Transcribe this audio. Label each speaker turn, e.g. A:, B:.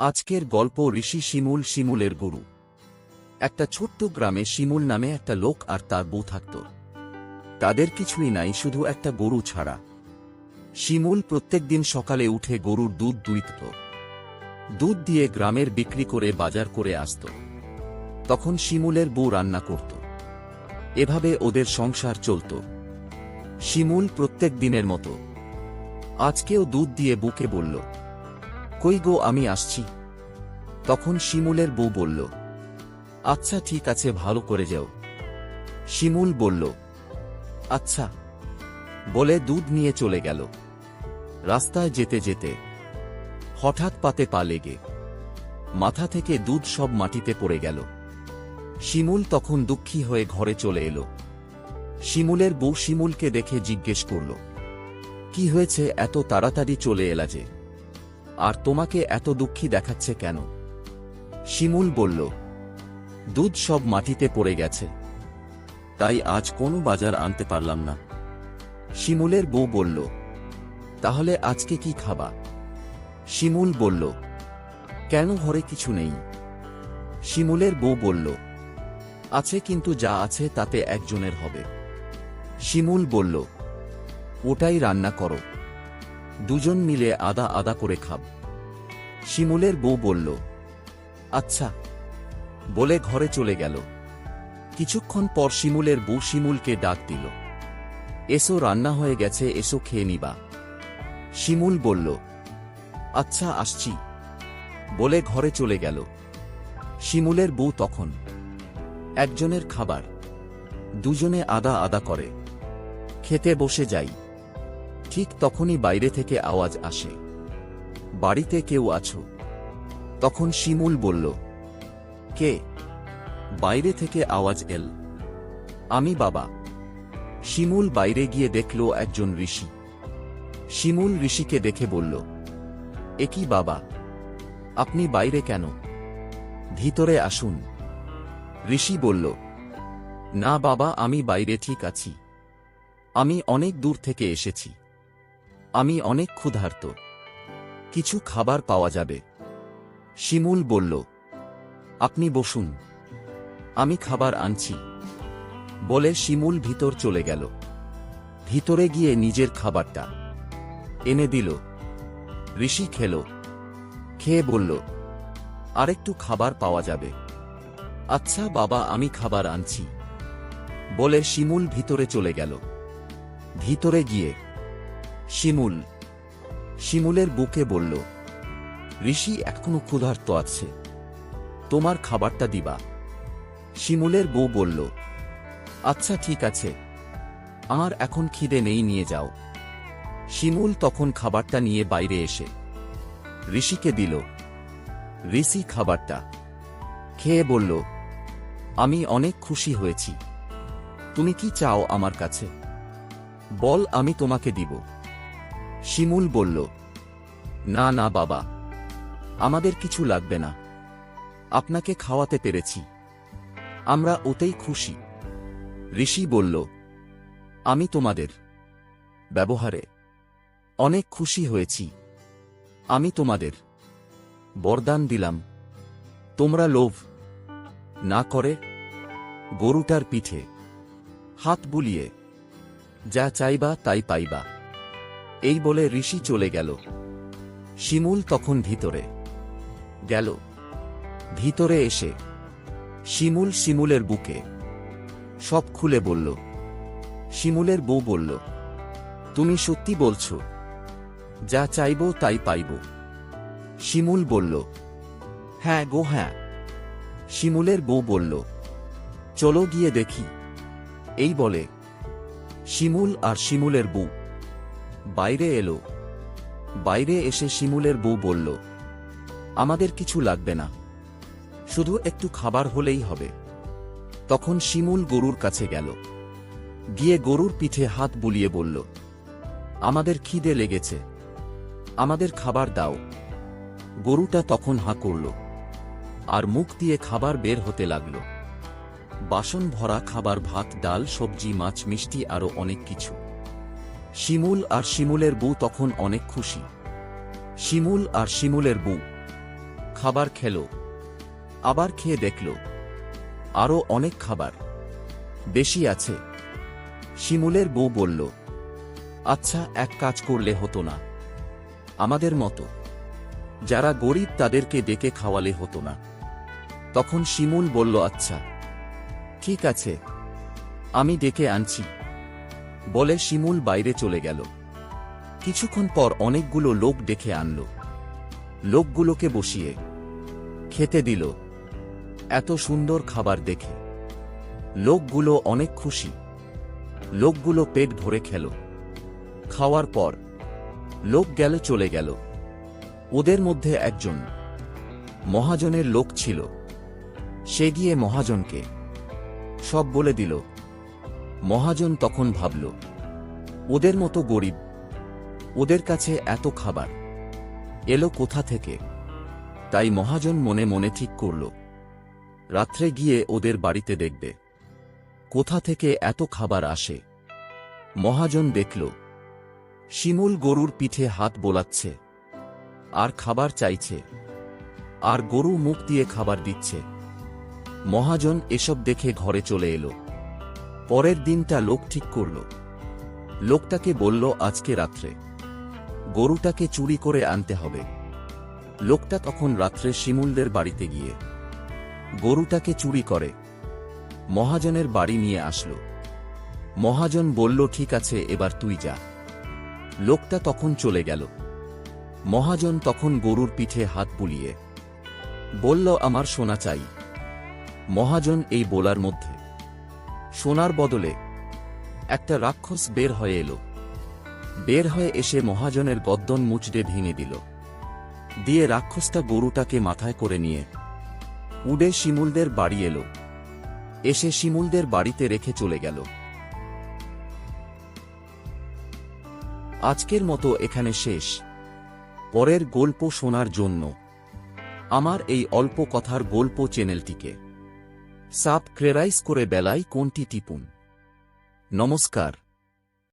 A: আজকের গল্প ঋষি শিমুল শিমুলের গুরু। একটা ছোট্ট গ্রামে শিমুল নামে একটা লোক আর তার বউ থাকত। তাদের কিছুই নাই, শুধু একটা গরু ছাড়া। শিমুল প্রত্যেকদিন সকালে উঠে গরুর দুধ দুইত। দুধ দিয়ে গ্রামের বিক্রি করে বাজার করে আসত। তখন শিমুলের বউ রান্না করত। এভাবে ওদের সংসার চলত। শিমুল প্রত্যেক দিনের মতো আজকেও দুধ দিয়ে বুকে বলল, কই গো, আমি আসছি। তখন শিমুলের বউ বলল, আচ্ছা ঠিক আছে, ভালো করে যাও। শিমুল বলল, আচ্ছা বলে দুধ নিয়ে চলে গেল। রাস্তায় যেতে যেতে হঠাৎ পাতে পা লেগে মাথা থেকে দুধ সব মাটিতে পড়ে গেল। শিমুল তখন দুঃখী হয়ে ঘরে চলে এলো। শিমুলের বউ শিমুলকে দেখে জিজ্ঞেস করল, কি হয়েছে, এত তাড়াতাড়ি চলে এলা যে? আর তোমাকে এত দুঃখী দেখাচ্ছে কেন? শিমুল বলল, দুধ সব মাটিতে পড়ে গেছে, তাই আজ কোনো বাজার আনতে পারলাম না। শিমুলের বউ বলল, তাহলে আজকে কি খাবা? শিমুল বলল, কেন, ঘরে কিছু নেই? শিমুলের বউ বলল, আছে, কিন্তু যা আছে তাতে একজনের হবে। শিমুল বলল, ওটাই রান্না করো, দুজন মিলে আদা আদা করে খাব। শিমুলের বউ বলল, আচ্ছা বলে ঘরে চলে গেল। কিছুক্ষণ পর শিমুলের বউ শিমুলকে ডাক দিল, এসো, রান্না হয়ে গেছে, এসো খেয়ে নিবা। শিমুল বলল, আচ্ছা আসছি বলে ঘরে চলে গেল। শিমুলের বউ তখন একজনের খাবার দুজনে আদা আদা করে খেতে বসে যাই। ঠিক তখনই বাইরে থেকে আওয়াজ আসে, বাড়িতে কেউ আছো? তখন শিমুল বলল, কে? বাইরে থেকে আওয়াজ এল, আমি বাবা। শিমুল বাইরে গিয়ে দেখল একজন ঋষি। শিমুল ঋষিকে দেখে বলল, এ কি বাবা, আপনি বাইরে কেন? ভিতরে আসুন। ঋষি বলল, না বাবা, আমি বাইরে ঠিক আছি। আমি অনেক দূর থেকে এসেছি, আমি অনেক ক্ষুধার্ত, কিছু খাবার পাওয়া যাবে? শিমুল বলল, আপনি বসুন, আমি খাবার আনছি। বলে শিমুল ভিতর চলে গেল। ভিতরে গিয়ে নিজের খাবারটা এনে দিল। ঋষি খেল, খেয়ে বলল, আরেকটু খাবার পাওয়া যাবে? আচ্ছা বাবা, আমি খাবার আনছি। বলে শিমুল ভিতরে চলে গেল। ভিতরে গিয়ে শিমুলের বুকে বলল, ঋষি এখনো ক্ষুধার্ত আছে, তোমার খাবারটা দিবা? শিমুলের বউ বলল, আচ্ছা ঠিক আছে, আমার এখন খিদে নেই, নিয়ে যাও। শিমুল তখন খাবারটা নিয়ে বাইরে এসে ঋষিকে দিল। ঋষি খাবারটা খেয়ে বলল, আমি অনেক খুশি হয়েছি, তুমি কি চাও আমার কাছে? বল, আমি তোমাকে দিব। শিমুল বলল, না না বাবা, আমাদের কিছু লাগবে না, আপনাকে খাওয়াতে পেরেছি, আমরা ওতেই খুশি। ঋষি বলল, আমি তোমাদের ব্যবহারে অনেক খুশি হয়েছি, আমি তোমাদের বরদান দিলাম, তোমরা লোভ না করে গরুটার পিঠে হাত বুলিয়ে যা চাইবা তাই পাইবা। এই বলে ঋষি চলে গেল। শিমুল তখন ভিতরে গেল। ভিতরে এসে শিমুল শিমুলের বুকে সব খুলে বলল। শিমুলের বউ বলল, তুমি সত্যি বলছো? যা চাইব তাই পাইব? শিমুল বলল, হ্যাঁ গো হ্যাঁ। শিমুলের বউ বলল, চলো গিয়ে দেখি। এই বলে শিমুল আর শিমুলের বউ বাইরে এলো। বাইরে এসে শিমুলের বউ বলল, আমাদের কিছু লাগবে না, শুধু একটু খাবার হলেই হবে। তখন শিমুল গরুর কাছে গেল। গিয়ে গরুর পিঠে হাত বুলিয়ে বলল, আমাদের খিদে লেগেছে, আমাদের খাবার দাও। গরুটা তখন হাঁ করল, আর মুখ দিয়ে খাবার বের হতে লাগল। বাসন ভরা খাবার, ভাত, ডাল, সবজি, মাছ, মিষ্টি, আরো অনেক কিছু। শিমুল আর শিমুলের বউ তখন অনেক খুশি। শিমুল আর শিমুলের বউ খাবার খেল, আবার খেয়ে দেখল আরও অনেক খাবার বেশি আছে। শিমুলের বউ বলল, আচ্ছা, এক কাজ করলে হতো না? আমাদের মতো যারা গরিব তাদেরকে ডেকে খাওয়ালে হতো না? তখন শিমুল বলল, আচ্ছা ঠিক আছে, আমি ডেকে আনছি। বলে শিমুল বাইরে চলে গেল। কিছুক্ষণ পর অনেকগুলো লোক ডেকে আনল। লোকগুলোকে বসিয়ে খেতে দিল। এত সুন্দর খাবার দেখে লোকগুলো অনেক খুশি। লোকগুলো পেট ভরে খেল। খাওয়ার পর লোক গেল, চলে গেল। ওদের মধ্যে একজন মহাজনের লোক ছিল। সে গিয়ে মহাজনকে সব বলে দিল। মহাজন তখন ভাবল, ওদের মতো গরিব, ওদের কাছে এত খাবার এলো কোথা থেকে? তাই মহাজন মনে মনে ঠিক করল, রাত্রে গিয়ে ওদের বাড়িতে দেখবে কোথা থেকে এত খাবার আসে। মহাজন দেখল শিমুল গরুর পিঠে হাত বোলাচ্ছে আর খাবার চাইছে, আর গরু মুখ দিয়ে খাবার দিচ্ছে। মহাজন এসব দেখে ঘরে চলে এলো। পরের দিনটা লোক ঠিক করল। লোকটাকে বলল, আজকে রাত্রে গরুটাকে চুরি করে আনতে হবে। লোকটা তখন রাত্রে শিমুলদের বাড়িতে গিয়ে গরুটাকে চুরি করে মহাজনের বাড়ি নিয়ে আসলো। মহাজন বলল, ঠিক আছে, এবার তুই যা। লোকটা তখন চলে গেল। মহাজন তখন গরুর পিঠে হাত বুলিয়ে বলল, আমার সোনা চাই। মহাজন এই বলার মধ্যে সোনার বদলে একটা রাক্ষস বের হয়ে এলো। বের হয়ে এসে মহাজনের গদ্দন মুচড়ে ভেঙে দিল। দিয়ে রাক্ষসটা গরুটাকে মাথায় করে নিয়ে উড়ে শিমুলদের বাড়ি এলো। এসে শিমুলদের বাড়িতে রেখে চলে গেল। আজকের মতো এখানে শেষ। পরের গল্প শোনার জন্য আমার এই অল্প কথার গল্প চ্যানেলটিকে সাবস্ক্রাইব করে বেল আইকনটি টিপুন। নমস্কার।